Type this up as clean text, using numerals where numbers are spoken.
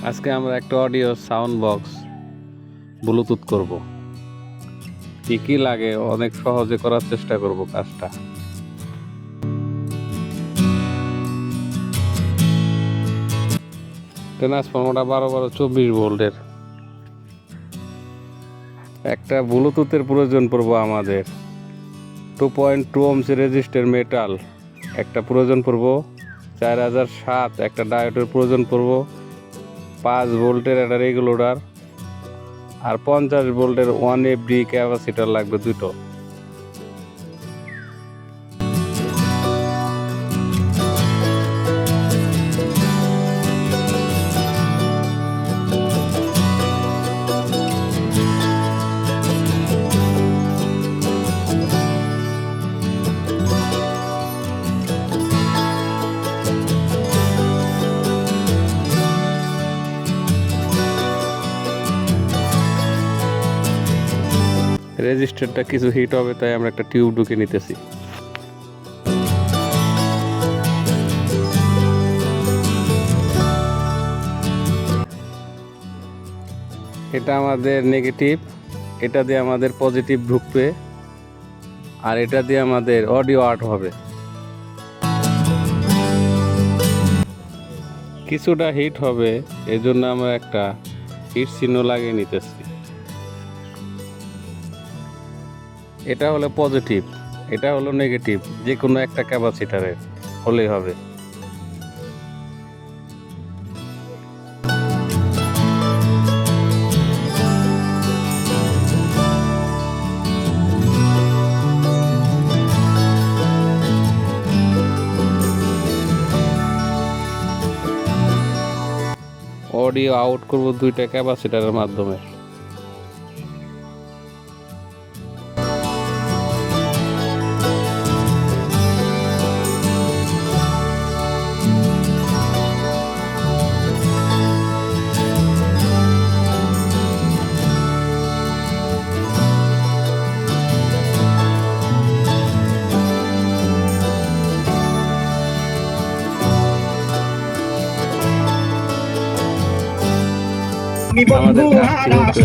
আজকে আমরা একটা অডিও সাউন্ড বক্স ব্লুটুথ করব। কি কি লাগে অনেক সহজে করার চেষ্টা করব কাজটা। ট্রান্সফর্মারটা 12-24 ভোল্টের। একটা ব্লুটুথের প্রয়োজন পড়বো আমাদের। 2.2 ohms রেজিস্টার মেটাল একটা প্রয়োজন পড়বো। 4007 একটা ডায়োডের প্রয়োজন পড়বো। 5 ভোল্টের একটা রেগুলেটর আর 50 ভোল্টের 1 FD ক্যাপাসিটর লাগবে দুটো। রেজিস্টারটা কিছু হিট হবে, তাই আমরা একটা টিউব ঢুকে নিতেছি। এটা আমাদের নেগেটিভ, এটা দিয়ে আমাদের পজিটিভ ঢুকবে, আর এটা দিয়ে আমাদের অডিও আউট হবে। কিছুটা হিট হবে, এই জন্য আমরা একটা হিট চিহ্ন লাগিয়ে নিতেছি। এটা হলো পজিটিভ, এটা হলো নেগেটিভ, যে কোনো একটা ক্যাপাসিটারের হলেই হবে। অডিও আউট করব দুইটা ক্যাপাসিটারের মাধ্যমে। আমাদের কাজটি হচ্ছে